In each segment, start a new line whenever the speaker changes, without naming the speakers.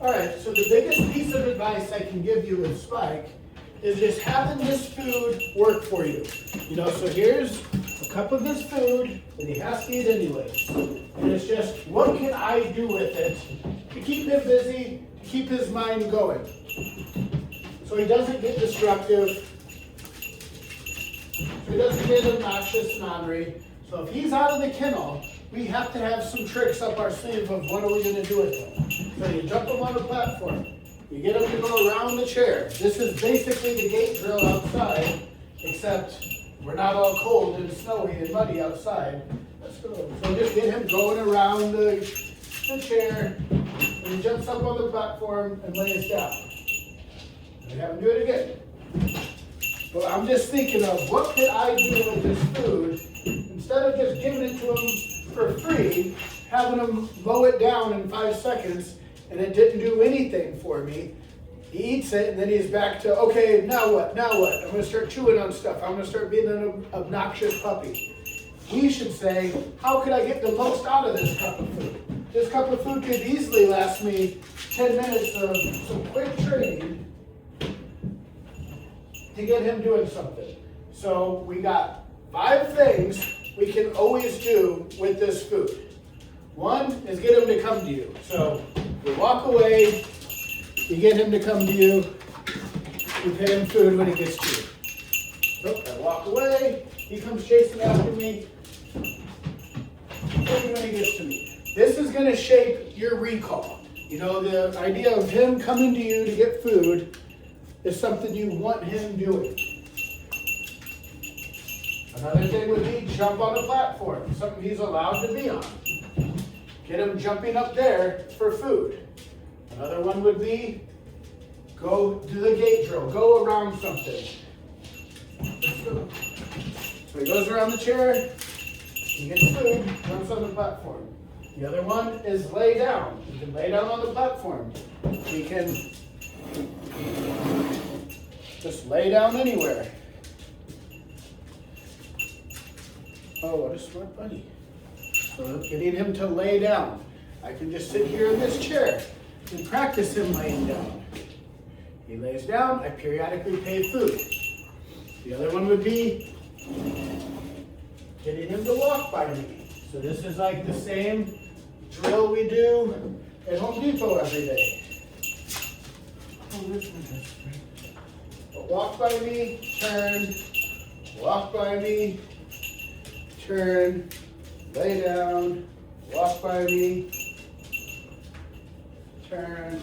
All right, so the biggest piece of advice I can give you with Spike is just having this food work for you. You know, so here's a cup of his food that he has to eat anyways. And it's just, what can I do with it to keep him busy, to keep his mind going? So he doesn't get destructive, so he doesn't get obnoxious and ornery. So if he's out of the kennel, we have to have some tricks up our sleeve of what are we going to do with him. So you jump him on the platform, you get him to go around the chair. This is basically the gate drill outside, except we're not all cold and snowy and muddy outside. Let's go. So just get him going around the chair, and he jumps up on the platform and lays down. And have him do it again. Well, I'm just thinking of what could I do with this food instead of just giving it to him for free, having him mow it down in 5 seconds, and it didn't do anything for me. He eats it, and then he's back to, okay, now what? Now what? I'm going to start chewing on stuff. I'm going to start being an obnoxious puppy. We should say, how could I get the most out of this cup of food? This cup of food could easily last me 10 minutes of some quick training to get him doing something. So we got 5 things we can always do with this food. One is get him to come to you. So you walk away, you get him to come to you, you pay him food when he gets to you. So I walk away, he comes chasing after me, food when he gets to me. This is going to shape your recall. You know, the idea of him coming to you to get food is something you want him doing. Another thing would be jump on a platform, something he's allowed to be on. Get him jumping up there for food. Another one would be go do the gate drill, go around something. So he goes around the chair, he gets food, jumps on the platform. The other one is lay down. He can lay down on the platform. He can just lay down anywhere. Oh, what a smart buddy. So getting him to lay down. I can just sit here in this chair and practice him laying down. He lays down, I periodically pay food. The other one would be getting him to walk by me. So this is like the same drill we do at Home Depot every day. Oh, this one is great. But walk by me, turn, walk by me, turn, lay down, walk by me, turn.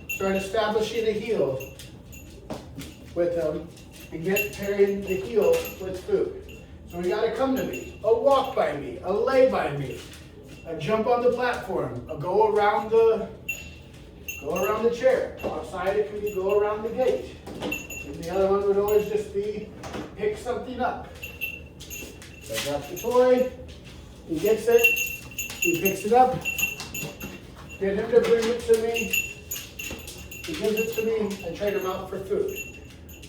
Start establishing a heel with them and get pairing the heel with food. So we gotta come to me, a walk by me, a lay by me, a jump on the platform, a go around the chair. Outside it could be go around the gate. And the other one would always just be pick something up. So I drop the toy, he gets it, he picks it up, get him to bring it to me, he gives it to me, I trade him out for food.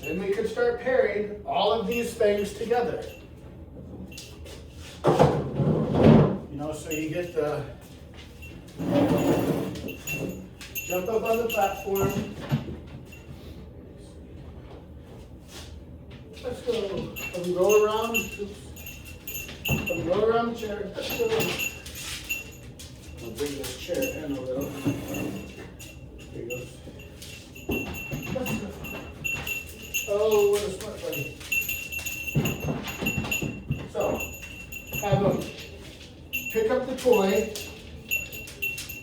Then we could start pairing all of these things together. You know, so you get the jump up on the platform. Let's go. Come go around. Come go around the chair. Let's go. I'll bring this chair in a little. There he goes. Let's go. Oh, what a smart buddy. So, have him pick up the toy,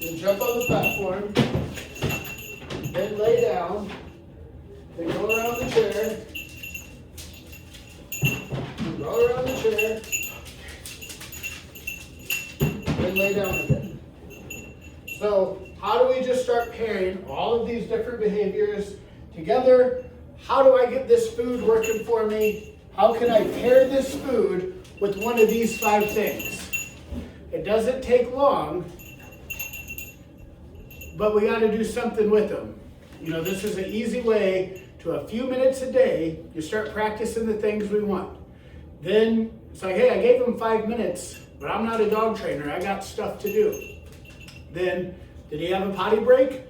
then jump on the platform, then lay down, then go around the chair, then go around the chair, then lay down again. So, how do we just start pairing all of these different behaviors together? How do I get this food working for me? How can I pair this food with one of these 5 things? It doesn't take long, but we got to do something with them. You know, this is an easy way to a few minutes a day, you start practicing the things we want. Then it's like, hey, I gave them 5 minutes, but I'm not a dog trainer. I got stuff to do. Then Did he have a potty break?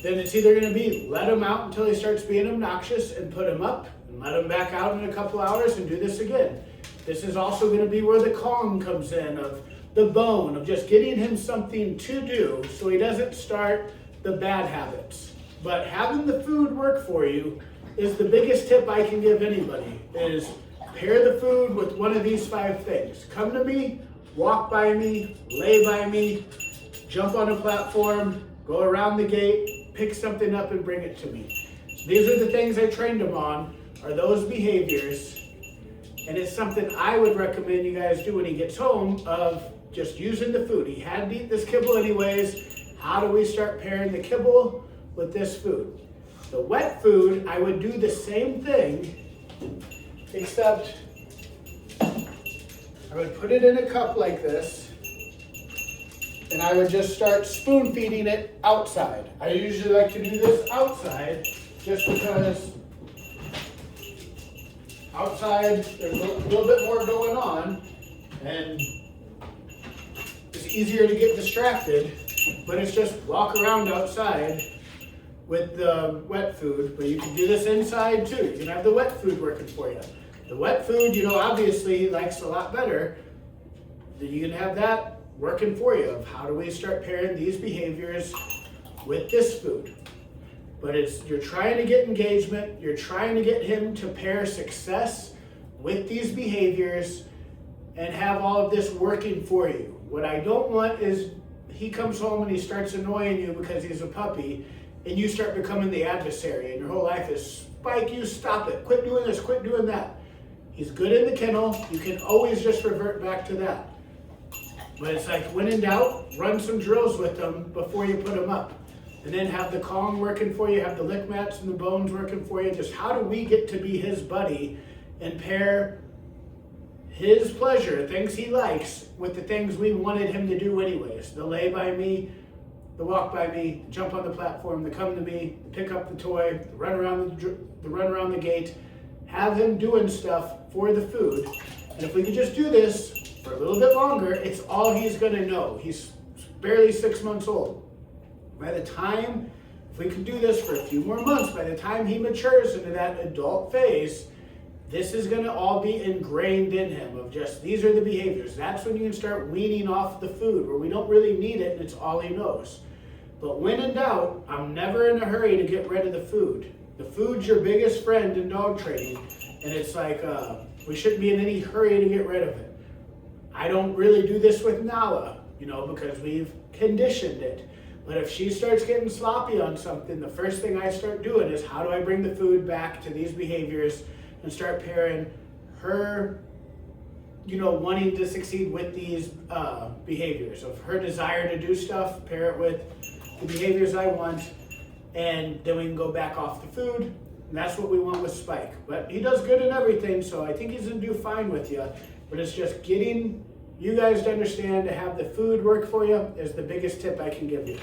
Then it's either going to be let him out until he starts being obnoxious and put him up and let him back out in a couple hours and do this again. This is also going to be where the calm comes in, of the bone, of just getting him something to do so he doesn't start the bad habits. But having the food work for you is the biggest tip I can give anybody, is pair the food with one of these 5 things. Come to me, walk by me, lay by me, jump on a platform, go around the gate, pick something up and bring it to me. These are the things I trained him on, are those behaviors. And it's something I would recommend you guys do when he gets home, of just using the food. He had to eat this kibble anyways. How do we start pairing the kibble with this food? The wet food, I would do the same thing, except I would put it in a cup like this, and I would just start spoon feeding it outside. I usually like to do this outside, just because outside there's a little bit more going on, and it's easier to get distracted, but it's just walk around outside with the wet food. But you can do this inside too. You can have the wet food working for you. The wet food, obviously he likes a lot better. You can have that working for you, of how do we start pairing these behaviors with this food. But you're trying to get engagement, you're trying to get him to pair success with these behaviors and have all of this working for you. What I don't want is he comes home and he starts annoying you because he's a puppy, and you start becoming the adversary, and your whole life is, Spike, you stop it, quit doing this, quit doing that. He's good in the kennel, you can always just revert back to that. But it's like, when in doubt, run some drills with him before you put him up. And then have the Kong working for you, have the lick mats and the bones working for you. Just how do we get to be his buddy and pair his pleasure, things he likes, with the things we wanted him to do anyways. The lay by me, the walk by me, the jump on the platform, the come to me, the pick up the toy, the run around the gate. Have him doing stuff for the food. And if we could just do this for a little bit longer, it's all he's gonna know. He's barely 6 months old. By the time, if we can do this for a few more months, by the time he matures into that adult phase, this is gonna all be ingrained in him, of just, these are the behaviors. That's when you can start weaning off the food, where we don't really need it and it's all he knows. But when in doubt, I'm never in a hurry to get rid of the food. The food's your biggest friend in dog training, and it's like, we shouldn't be in any hurry to get rid of it. I don't really do this with Nala, because we've conditioned it. But if she starts getting sloppy on something, the first thing I start doing is, how do I bring the food back to these behaviors and start pairing her, wanting to succeed with these behaviors, of her desire to do stuff, pair it with the behaviors I want, and then we can go back off the food. And that's what we want with Spike. But he does good in everything, so I think he's gonna do fine with you. But it's just getting you guys to understand, to have the food work for you, is the biggest tip I can give you.